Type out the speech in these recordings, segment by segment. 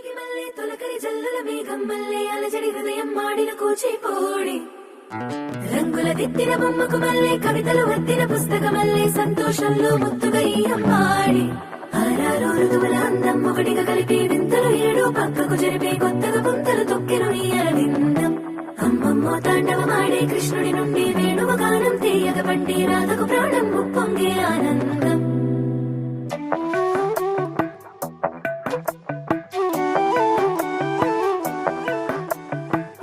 వెలిగి మల్లే తొలకరి జల్లుల మేఘం మల్లే అలజడి హృదయం మాడిన కూచిపోడి రంగుల దిద్దిన బొమ్మకు మల్లే కవితలు వద్దిన పుస్తకమల్లే సంతోషంలో ముద్దుగా ఈ అమ్మాడి ఆరారు ఋతువుల అందం ఒకటిగా కలిపి వింతలు ఏడు పక్కకు జరిపే కొత్తగా పుంతలు తొక్కెను ఈ అరవిందం అమ్మమ్మో తాండవమాడే కృష్ణుడి నుండి వేణువ గానం తీయగ పండి రాధకు ప్రాణం ఉప్పొంగే ఆనందం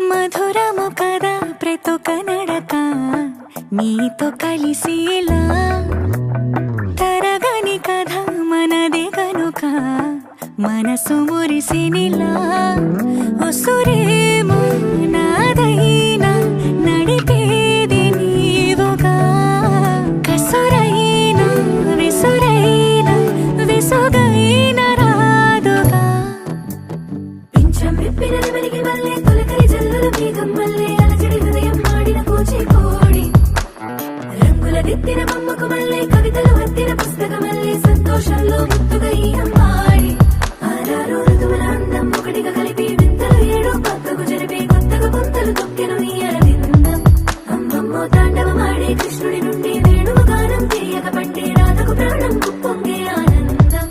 మధురము కదా ప్రతి ఒక్క నడక నీతో కలిసేలా తరగని కథ మనదే కనుక మనసు మురిసినిలా ఉసురేమో నాదైనా నడిపేది నీవుగా కసురైనా విసురైనా విసుగైన రాదుగా పింఛం విప్పిన వెలిగి మల్లే తొలకరి జల్లుల మేఘం మల్లే అలజడి హృదయం మాడిన కూచిపోడి రంగుల దిద్దిన బొమ్మకు మల్లే కవితలు వద్దిన పుస్తకమల్లే సంతోషంలో ముద్దుగా ఈ అమ్మాడి ఆరారు ఋతువుల అందం ఒకటిగా కలిపి వింతలు ఏడు పక్కకు జరిపే కొత్తగా పుంతలు తొక్కెను ఈ అరవిందం అమ్మమ్మో తాండవమాడే కృష్ణుడి నుండి వేణువ గానం తీయగ పండి రాధకు ప్రాణం ఉప్పొంగే ఆనందం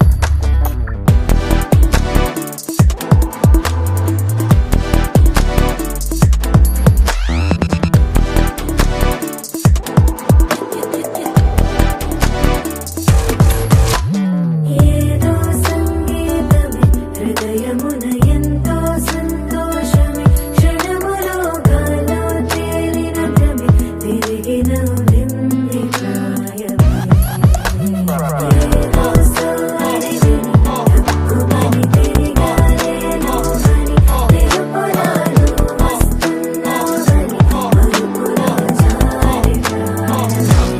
ఏదో సంగీతమే హృదయమున ఎంతో సంతోషమే క్షణములో గాలో తేలిన భ్రమే తిరిగి నవ్వింది ప్రాయమే ఏదో సోయని తక్కువని తిరిగాలేను అని తెలుపురాను వస్తున్నావని మరుపులో జారి ప్రాణమే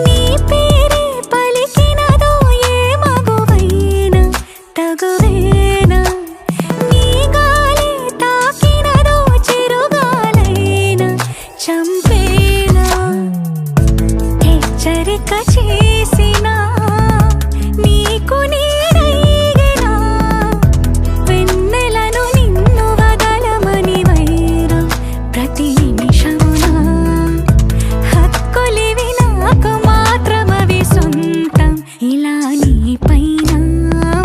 నీ పేరే పలికినదో ఏ మగువైనా తగువేనా నీ గాలి తాకినదో చిరుగాలైనా చంపేనా హెచ్చరిక చేసినా నీకు నీడైనా వెన్నెలను నిన్ను వదలమని వైరా ప్రతి నిమిషమునా హక్కులివి నాకు మాత్రమవి సొంతం ఇలా నీ పైన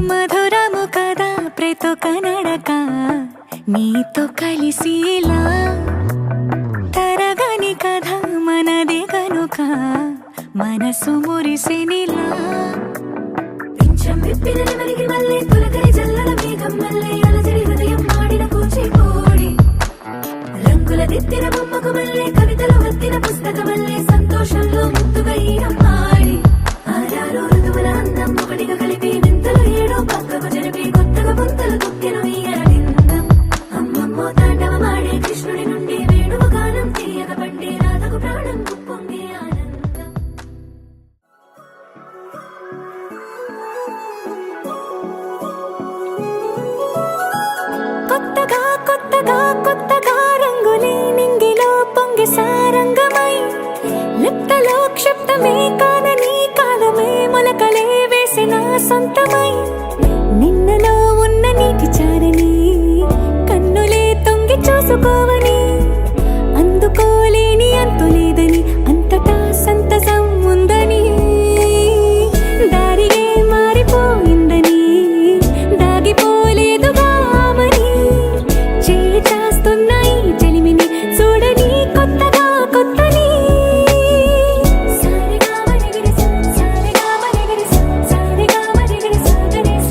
మధురము కదా ప్రతి ఒక్క నడక నీతో కలిసేలా తరగని కథ మనదే కనుక మనసు మురిసినిలా పింఛం విప్పిన వెలిగి మల్లే తొలకరి జల్లుల మేఘం మల్లే అలజడి హృదయం మాడిన కూచిపోడి రంగుల దిద్దిన బొమ్మకు మల్లే కవితలు వద్దిన పుస్తకమల్లే సంతోషంలో ముద్దుగా ఈ అమ్మాడి ఆరారు ఋతువుల అందం ఒకటిగా కలిపి వింతలు ఏడు పక్కకు జరిపి కొత్తగా పుంతలు తొక్కెను ఈ అరవిందం అమ్మమ్మో తాండవమాడే కృష్ణుడి నుండి వేణువ గానం తీయగ పండి రాధకు ప్రాణం ఉప్పొంగే ఆనందం కొత్తగా కొత్తగా కొత్తగా రంగులే నింగిలో పొంగి సారంగమై లిప్తలో క్షిప్తమే కాదని కాలమే మొలకలే వేసిన సొంతమై నిన్నలో ఉన్న నీటి చారని కన్నులే తొంగి చూసుకోవని అందుకోలేని అంతులేదని అంతటా సంతసం ఉందని దారిగే మారిపోయిందని దాగిపోలేదుగా ఆమని చేస్తాస్తున్నాయి చెలిమిని చూడని కొత్తగా కొత్తని సారిగా మనిగిరిస సారిగా మనిగిరిస సారిగా మనిగిరిస గరిస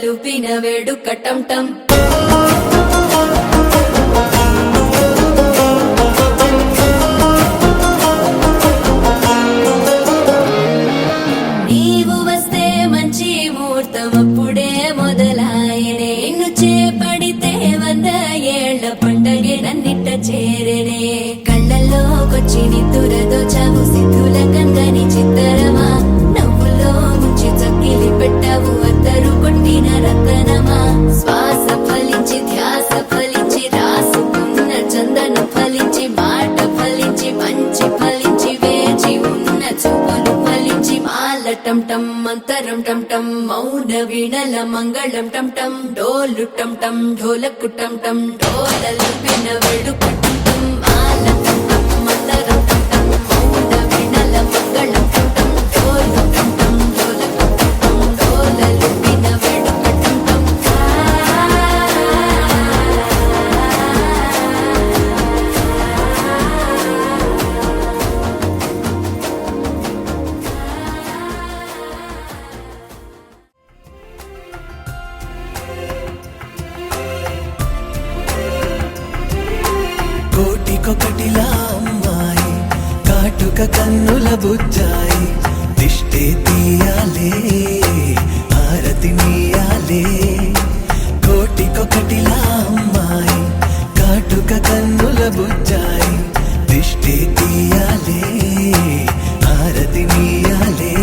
లూపిన వేడుక టం టం నీవు వస్తే మంచి ముహూర్తం అప్పుడే మొదలాయనే నిన్ను చేపడితే 100 ఏళ్ల పండగే నన్నిట్ట చేరనే కళ్ళల్లోకొచ్చి నిద్దురదోచావు సిద్ధుల కందని చిత్తరమా నవ్వులో ముంచి చక్కిలి పెట్టావు అద్దరు కొట్టిన రతనమా శ్వాస ఫలించి ధ్యాస ఫలించి రాసుకున్న చందనం ఫలించి మాట ఫలించి మంచి ఫలించి వేచి ఉన్న చూపులు ఫలించి మాల టం టం మంతరం టం టం మౌన వీణల మంగళం టం టం డోలు టం టం ఢోలకు టం టం డోలలు విన వేడుక టం టం మాల టం టం మంతరం టం టం మౌన వీణల మంగళం టం టం డోలు టం టం ఢోలకు టం టం డోలలు విన వేడుక టం టం కోటికొకటిలా అమ్మాయి కాటుక కన్నుల బుజ్జాయి దిష్టే తీయాలే హారతి నీయాలే కోటికొకటిలా అమ్మాయి కాటుక కన్నుల బుజ్జాయి దిష్టే తీయాలే హారతి నీయాలే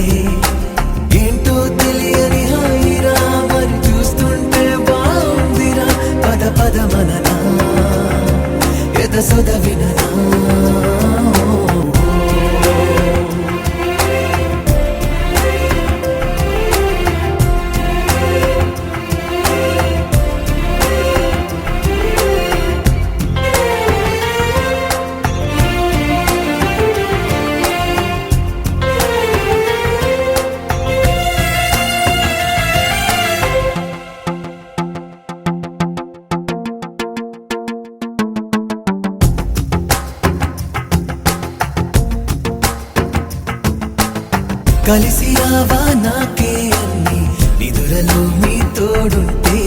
ఏంటో తెలియని హాయిరా మరి చూస్తుంటే బాగుందిరా పద పద మననా ఎద సొద విననా కలిసి రావా నాకే అన్ని నిదురలో మీ తోడుంటే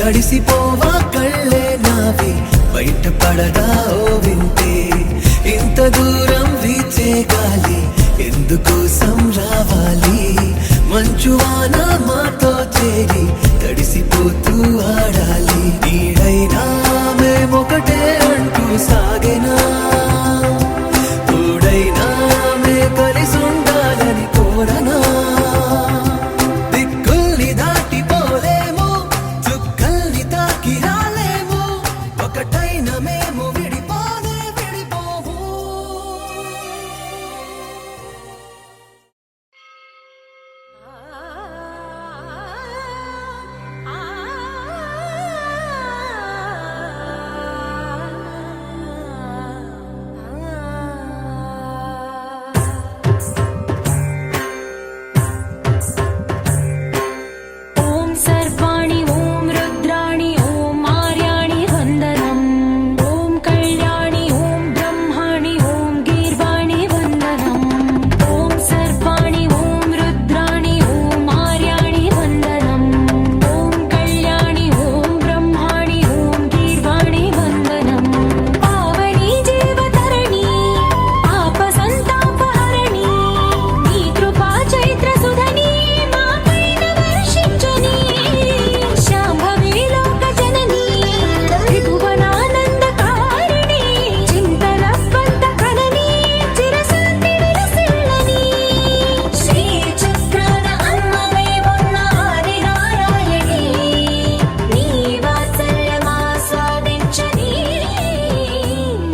తడిసిపోవా కళ్ళే నావి బయట పడదా ఓ వింటే ఇంత దూరం వీచే గాలి ఎందుకోసం రావాలి మంచువాన మాతో చేరి తడిసిపోతూ ఆడాలి నీడైనా మేమొకటే అంటూ సాగెనా తోడైనా మే కలిసి ఉండాలని కోరనా దిక్కుల్ని దాటిపోలేము చుక్కల్ని తాకి రాలేము ఒకటైన మేము విడిపోనే విడిపోము ఓం సర్వాణి ఓం రుద్రాణి ఓం ఆర్యాణి వందనం ఓం కళ్యాణి ఓం బ్రహ్మాణి ఓం గీర్వాణి వందనం ఓం సర్వాణి ఓం రుద్రాణి ఓం ఆర్యాణి వందనం ఓం కళ్యాణి ఓం బ్రహ్మాణి ఓం గీర్వాణి వందనం పావని జీవతరణి పాప సంతాపహరణి నీ కృపా చైత్ర సుధని మా పైన వర్షించని శాంభవి లోక జనని త్రిభువనానందకారిణి చింతలప్పంత కనని చిరశాంతి విలసిల్లని శ్రీ చక్రాన అమ్మవై ఉన్న ఆదినారాయణి నీ వాత్సల్యమాస్వాదించని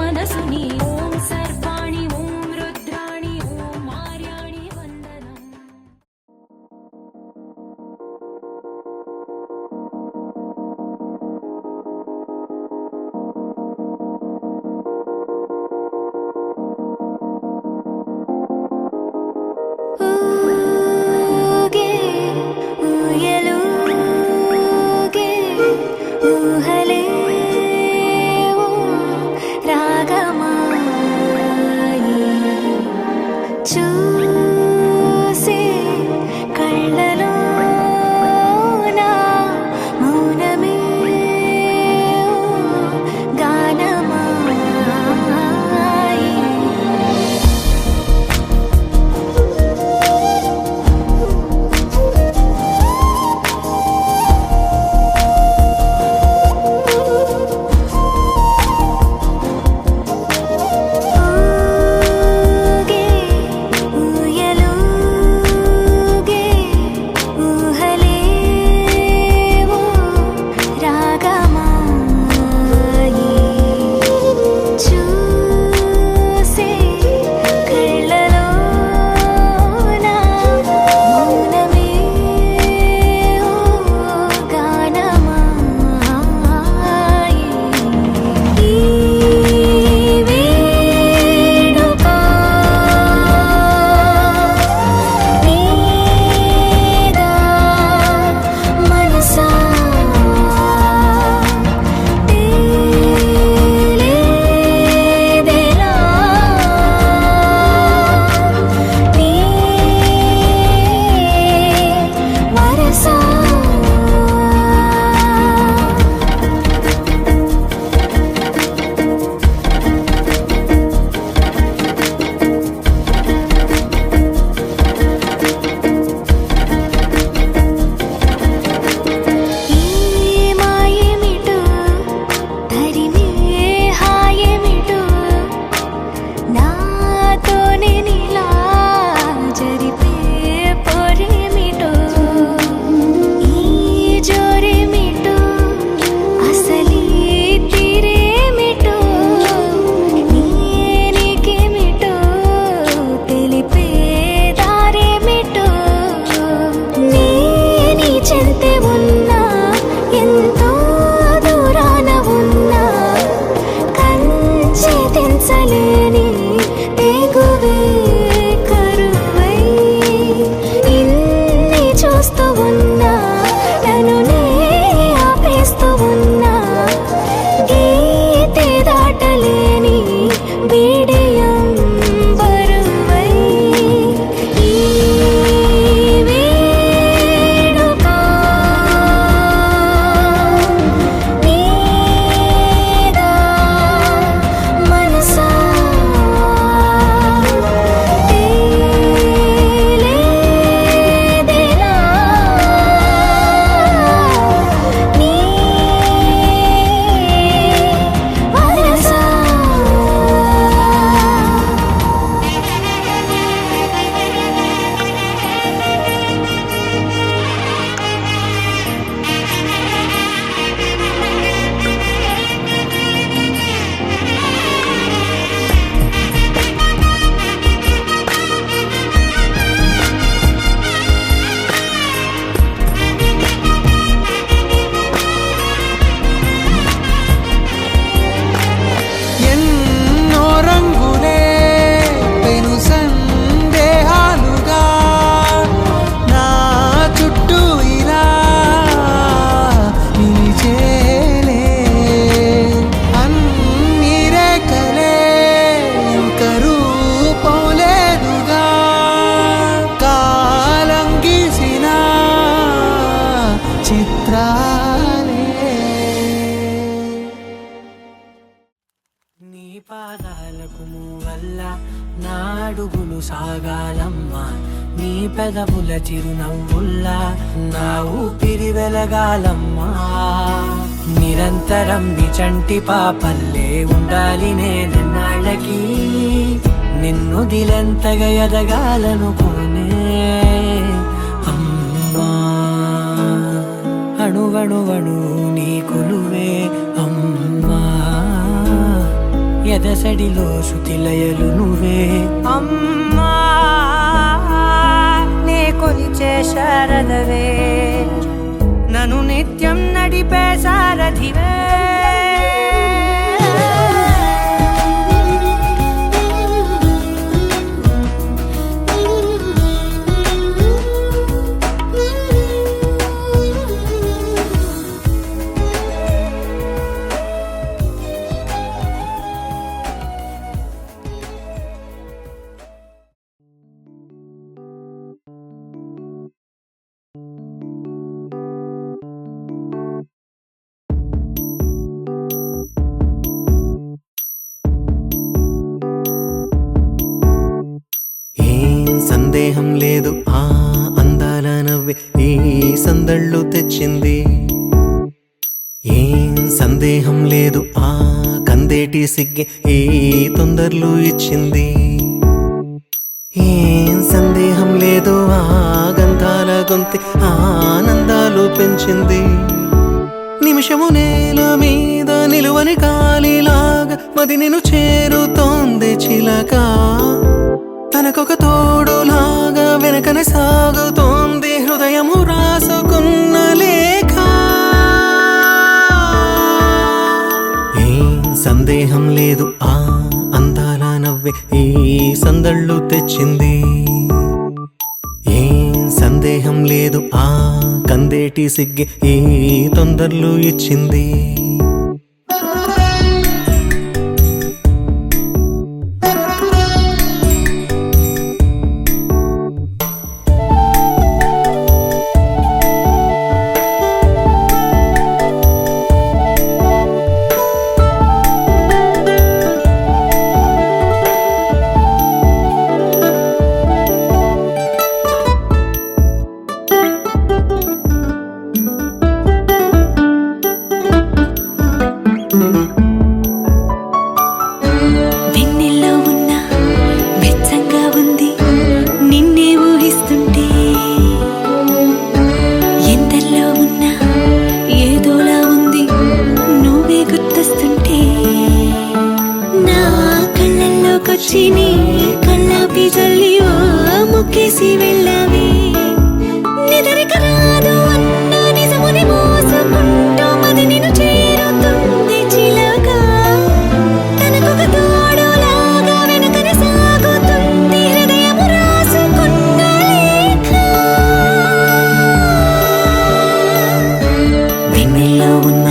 మనసుని ఓం సర్వాణి ఓం రుద్రాణి ఓం ఆర్యాణి వందనం ఊగే ఊయలూగే ఊహలే ఓ రాగమాయి చూసే కళ్ళలోనా ఆగాలమ్మా నీ పెదవుల చిరునవ్వుల్లా నా ఊపిరి వెలగాలమ్మా నిరంతరం నీ చంటి పాపల్లే ఉండాలి నేనన్నాళ్ళకి నిన్ను దిలెంతగా ఎదగాలనుకోనే అమ్మా అణువణువణు నీ కొలువే అమ్మా ఎదసడిలో శృతిలయలు నువ్వే అమ్మా నే కొలిచే శారదవే నన్ను నిత్యం నడిపే సారథివే సందేహం లేదు ఆ అందాల నవ్వే ఈ సందళ్ళు తెచ్చింది ఏం సందేహం లేదు ఆ కందేటి సిగ్గే ఈ తొందరలు ఇచ్చింది ఏం సందేహం లేదు ఆ గంధాల గొంతి ఆనందాలు పెంచింది నిమిషము నేల మీద నిలువని గాలిలాగా మది నిన్ను చేరుతోంది చిలక తనకొక తోడులాగా వెనకనే సాగుతోంది హృదయము రాసుకున్న లేఖ ఏం సందేహం లేదు ఆ అందాల నవ్వే ఈ సందళ్ళు తెచ్చింది ఏం సందేహం లేదు ఆ కందేటి సిగ్గే ఈ తొందరలు ఇచ్చింది వెన్నెల్లో ఉన్న వెచ్చంగా ఉంది నిన్నే ఊహిస్తుంటే ఎందల్లో ఉన్న ఏదోలా ఉంది నువ్వే గుర్తొస్తుంటే నా కళ్ళల్లోకొచ్చి నీ కళ్ళాపి జల్లి ఓ ముక్కేసి వెళ్ళావి నిదరిక రాదు అన్న నిజముని మోసుకుంటూ మది నిన్ను చేరుతుంది చిలక తనకొక తోడులాగా వెనకనే సాగుతుంది హృదయము రాసుకున్న లేఖ వెన్నెల్లో ఉన్న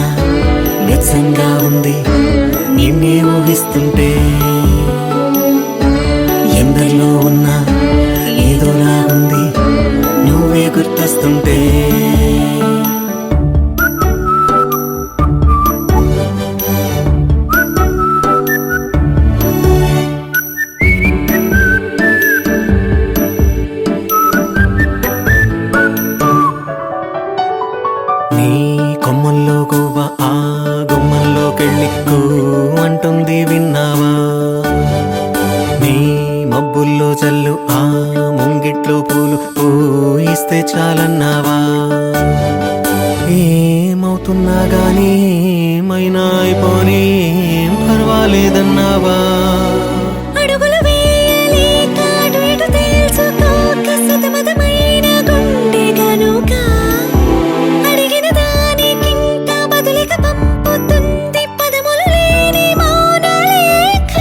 వెచ్చంగా ఉంది నిన్నే ఊహిస్తుంటే ఎందరిలో ఉన్న ఏదోలా ఉంది నువ్వే గుర్తొస్తుంటే నీ కొమ్మల్లో గువ్వ ఆ గుమ్మల్లోకెళ్ళి కూ అంటుంది విన్నావా నీ మబ్బుల్లో చల్లు ఆ ముంగిట్లో పూలు పూయిస్తే చాలన్నావా ఏమవుతున్నా గానీ ఏమైనా అయిపోనీ ఏం పర్వాలేదన్నావా అడుగులు వేయలేక అటు ఇటు తేల్చుకోక సతమతమైన గుండె గనుక అడిగిన దానికింత బదులిక పంపుతుంది పదములు లేని మౌన లేఖ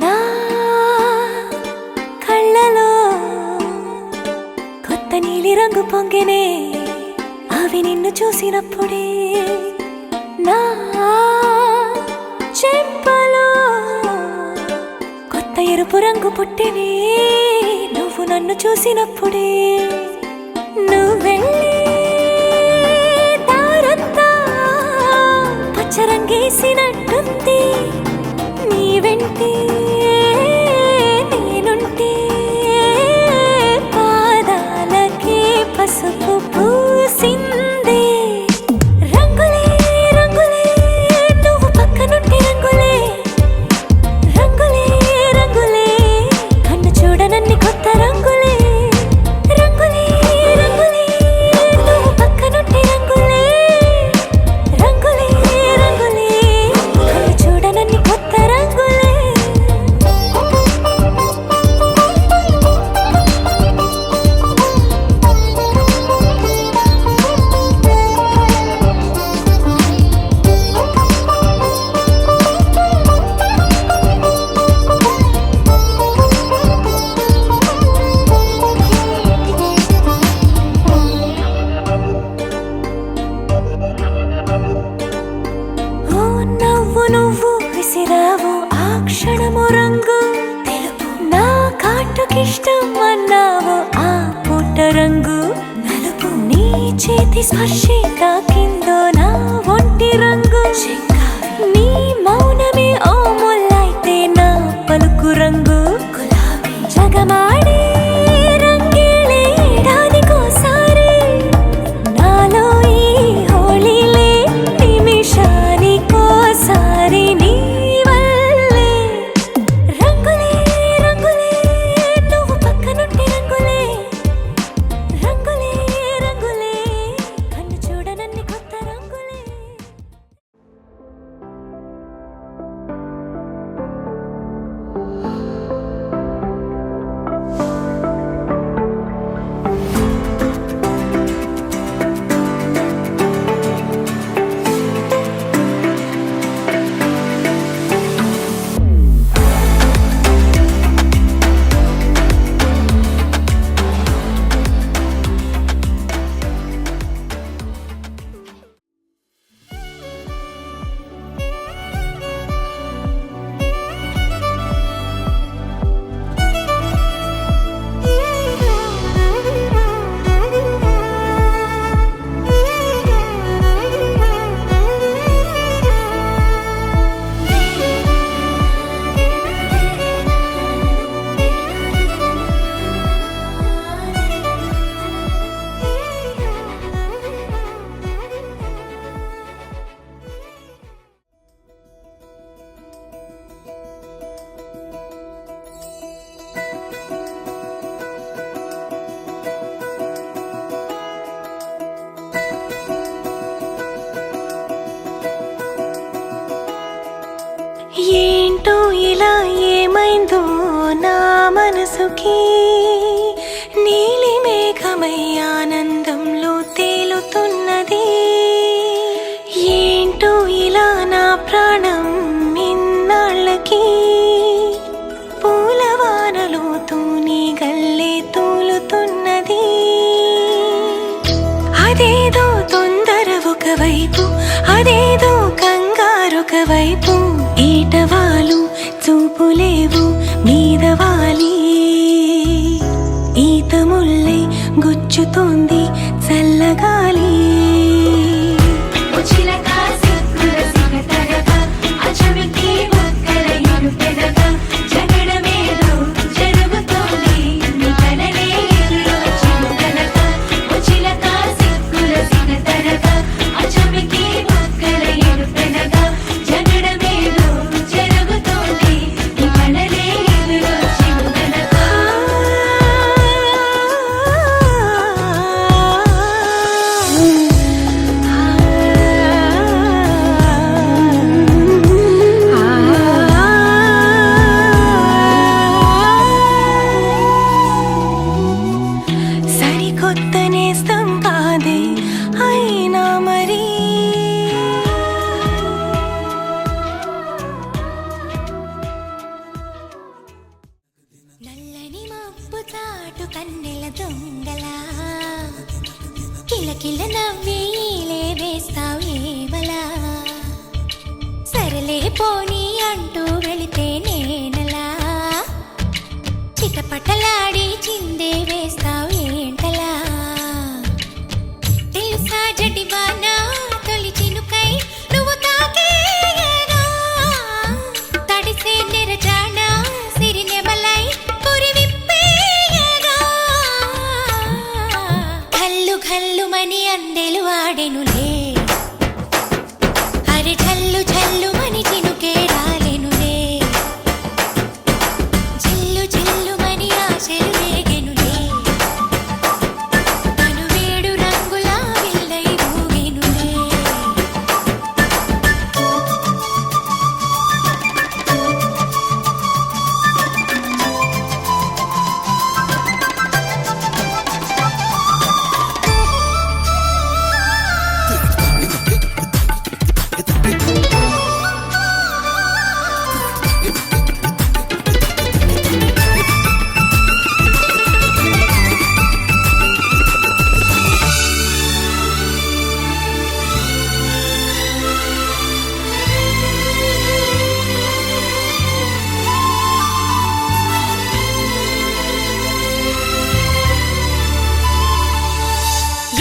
నా కళ్ళలో కొత్త నీలి రంగు పొంగెనే అవి నిన్ను చూసినప్పుడే నా చెంపలో కొత్త ఎరుపు రంగు పుట్టినే నువ్వు నన్ను చూసినప్పుడే నువ్వెళ్ళే దారంతా పచ్చరంగేసినట్టుంది నీ వెంటే నేనుంటే పాదాలకే పసుపు పూసిందే రంగులే రంగులే నువ్వు పక్కనుంటే రంగులే రంగులే రంగులే కన్ను చూడనన్ని కొత్త రంగులే రంగులే రంగులే నువ్వు పక్కనుంటే రంగులే రంగులే రంగులే కన్ను చూడనన్ని కొత్త రంగులే ఓ నవ్వు నువ్వు విసిరావు ఆ క్షణము రంగు తెలుపు నా కాటుకిష్టం అన్నావు ఆ పుట్ట రంగు నలుపు నీ చేతి స్పర్శే తాకిందో నా ఒంటి రంగు నీ మౌనమే ఓ ముల్లైతే నా పలుకు రంగు గులాబీ జగమాడే రంగేళే ఏడాదికోసారి నాలో ఈ హోళీలే నిమిషానికోసారి నీ వల్లే రంగులే రంగులే నువ్వు పక్కనుంటే రంగులే రంగులే రంగులే కన్ను చూడనన్ని కొత్త రంగులే ఏంటో ఇలా ఏమైందో నా మనసుకి నీలి మేఘమై ఆనందంలో తేలుతున్నది ఏంటో ఇలా నా ప్రాణం ఇన్నాళ్ళకి పూలవానలో తూని గల్లే తూలుతున్నది అదేదో తొందర ఒకవైపు అదేదో కంగారొక వైపు ఈటవాలు చూపులేవు మీదవాలి ఈత ముల్లే గుచ్చుతోంది చల్లగాలి జగడమే వెళ్ళిపోని అంటూ వెళితే నేనలా చిటపటలాడి చిందే వేస్తావు ఏంటలా తెలుసా జడివానా తొలి చినుకై నువ్వు తాకేయగా తడిసే నిరజానా సిరినెమలై కురివిప్పేయగా ఘల్లు ఘల్లుమని అందెలు ఆడెనులే అరే ఝల్లు ఝల్లుమని చినుకే రాలెనులే జిల్లు జిల్లుమని ఆశలు రేగెనులే తను వేడు రంగుల విల్లై ఊగెనులే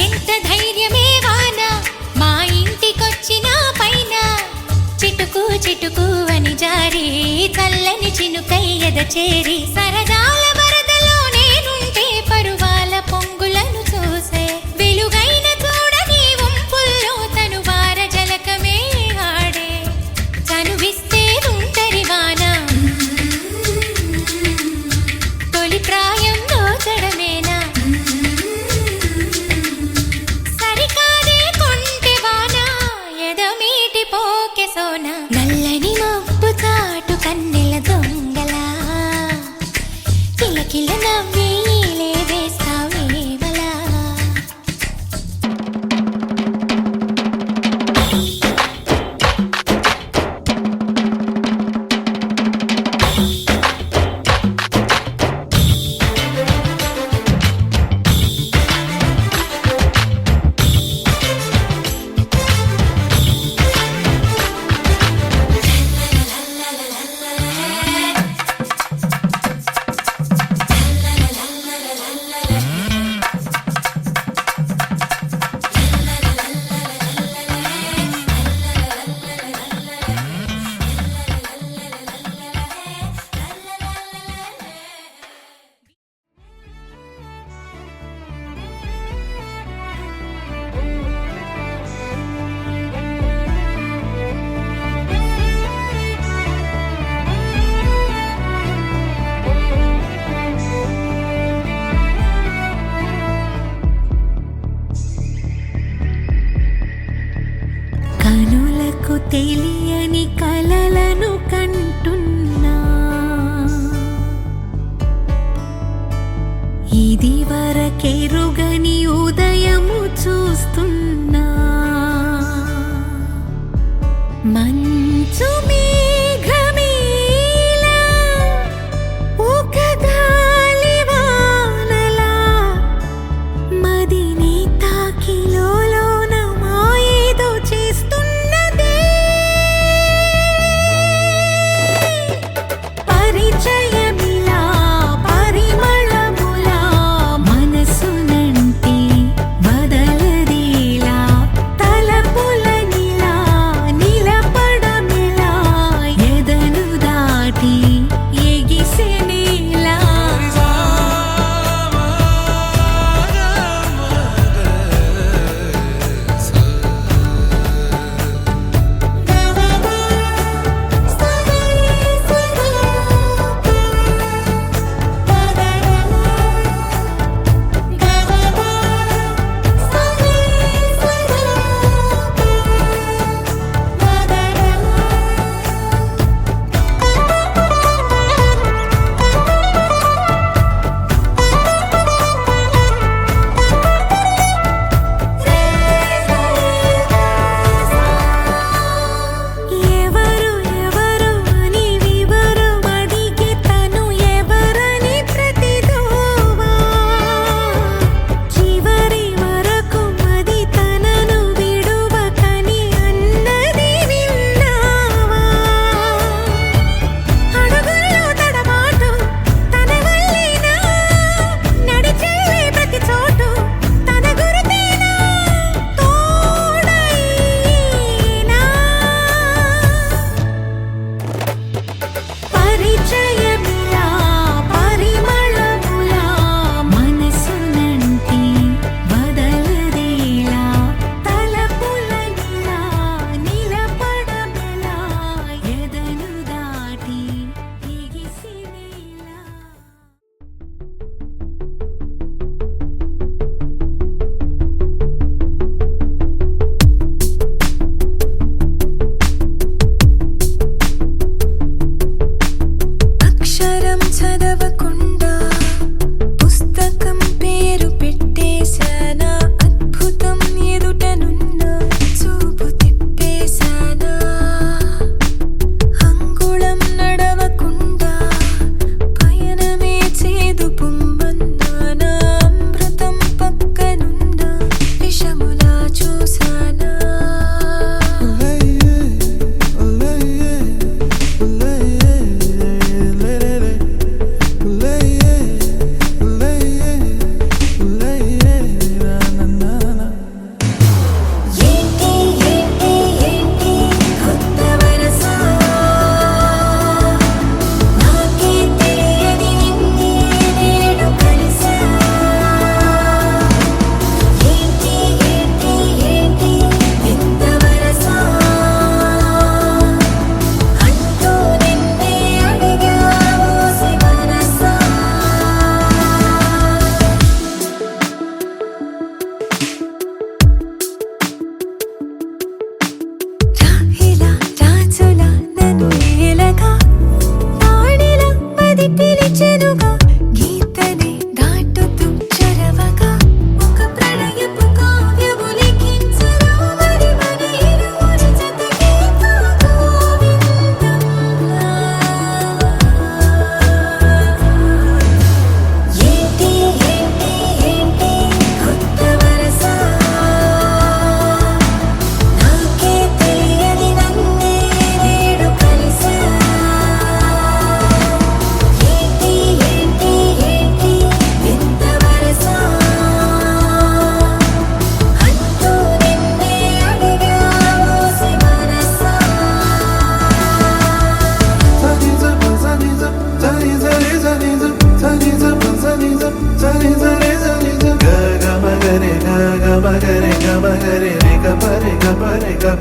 ఎంత ధైర్యమే వాన మా ఇంటికొచ్చిన పైన చిటుకు చిటుకు అని జారి చల్లని చినుకై ఎద చేరి సరదాల వరదలో నేనుంటే పరువాల పొంగులను చూసే వెలుగైన చూడని వంపుల్లో తను వార జలకమే ఆడే చనువిస్తే ఉంటరి వాన తొలి ప్రాయం దోచడమేనా సరికాదే కొంటె వాన ఎదమీటి పోకె సోన నల్లని మబ్బు చాటు కన్నెల దొంగలా కిలకిల నవ్వి ఈలే వేస్తావేవలా కనులకు తెలియని కలలను కంటున్నా ఇది వరకెరుగని ఉదయము చూస్తున్నా మంచు మేఘమేలా ఒక గాలివానలా మదిని తాకిలోన మాయేదో చేస్తున్నదే పరిచయమిలా పరిమళములా మనసునంటే బదలదేలా తలపులనిలా నిలబడ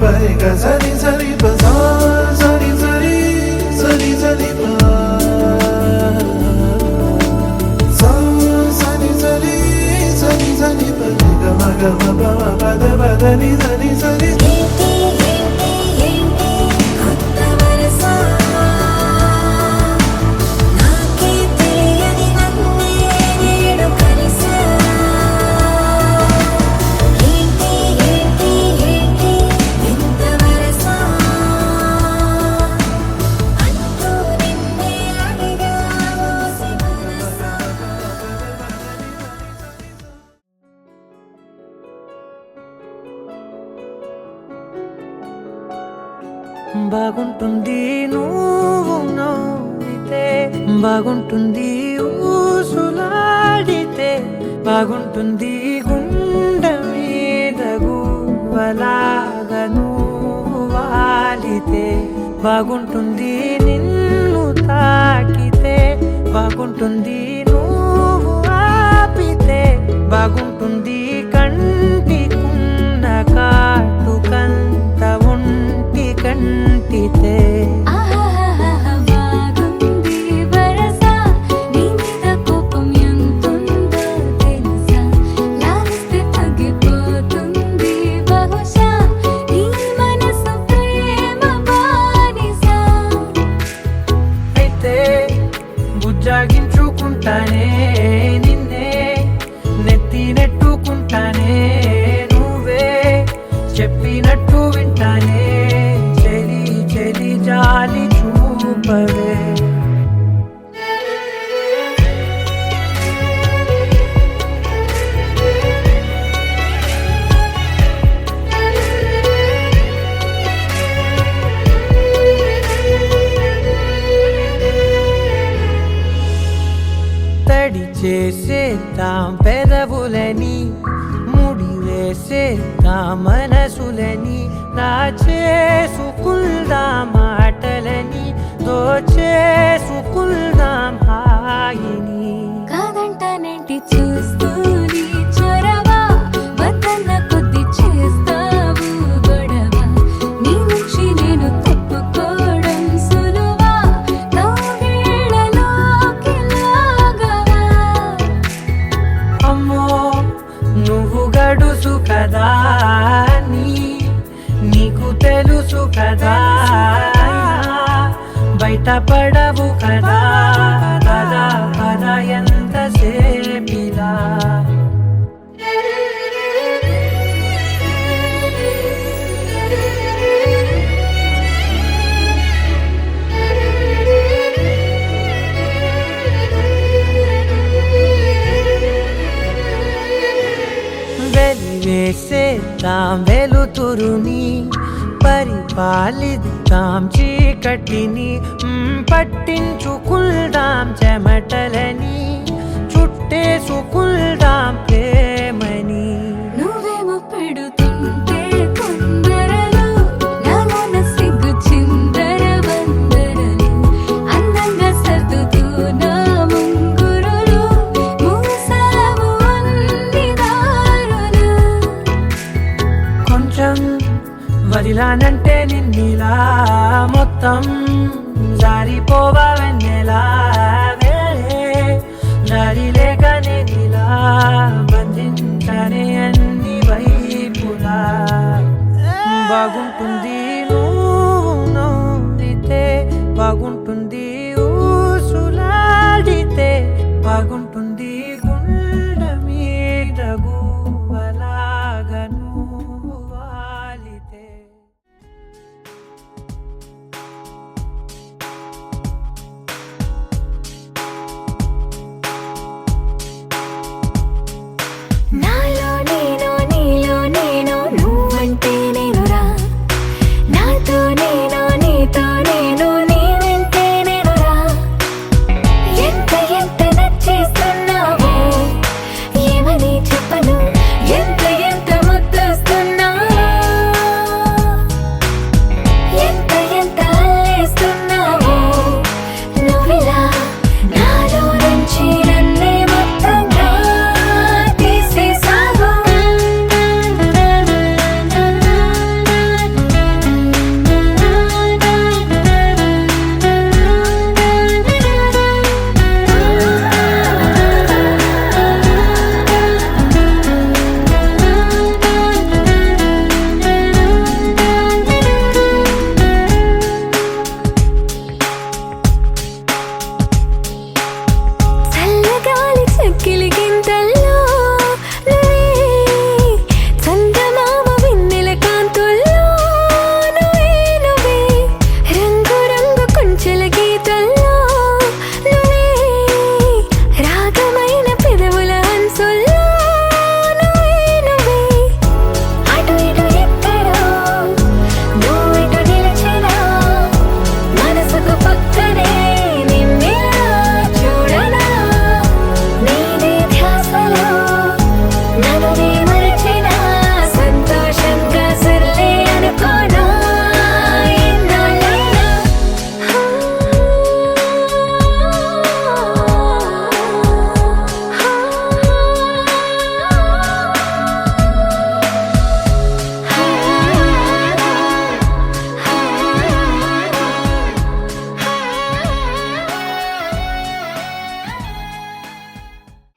పరి గ సరి సరి ప సా సరి సరి సరి సరి ప సా సరి సరి సరి సరి ప గ మ గ మ ప మ పద పద ని సరి సరి ఏంటి ఏంటి ఏంటి కొత్త వరస నాకే తెలియని నన్నే నేడు కలిసా ఏంటి ఏంటి ఏంటి వింత వరస అంటూ నిన్నే అడిగా మోసి మనసా బాగుంటుంది నువ్వు నవ్వితే, బాగుంటుంది ఊసులాడితే, బాగుంటుంది గుండె మీద గువ్వలాగా నువ్వు వాలితే, బాగుంటుంది నిన్ను తాకితే, బాగుంటుంది నువ్వు ఆపితే, బాగుంటుంది కంటికున్న కాటుకంత ఒంటి కంటితే. ఆహాహాహా బాగుంది వరస నీ మీద కోపం ఎంతుందో తెలుసా లాలిస్తే తగ్గిపోతుంది బహుశా నీ మనసు ప్రేమ బానిస అయితే బుజ్జాగించుకుంటానే నిన్నే, నెత్తి నెట్టుకుంటానే, నువ్వే చెప్పినట్టు వింటానే, చెలి చెలి జాలి చూపవే. తడి చేసేద్దాం పెదవులని, ముడి వేసేద్దాం మనసులని, నా చేసుకుందాం మాటలని, దోచేసుకుందాం హాయిని. కాదంటానేంటి చూస్తూ నీ చొరవ వద్దన్న కొద్ది చేస్తావు గొడవ నీ నుంచి నేను తప్పుకోవడం సులువా కౌగిళ్ళలోకి లాగవా అమ్మో నువ్వు గడుసు కదా నీకు తెలుసు కదా, బయట పడవు కదా, పద పద ఎంతసేపిలా. వెలివేసేద్దాం వెలుతురుని, పరిపాలిద్దాం చీకటిని, పట్టించుకుందాం చెమటలని, చుట్టేసుకుందాం ప్రేమని. నువ్వేమో పెడుతుంటే కొందరలు నాలోన సిగ్గు చిందర వందరలు అందంగా సర్దుతూ నా ముంగురులు మూసావు అన్ని దారులు కొంచెం వదిలానంటే నిన్నిలా మొత్తం జారిపోవా వెన్నెలా, జారి లేక నేనిలా బంధించనే అన్ని వైపులా. బాగుంటుంది నువ్వు నవ్వితే, బాగుంటుంది ఊసులాడితే, బాగుంటుంది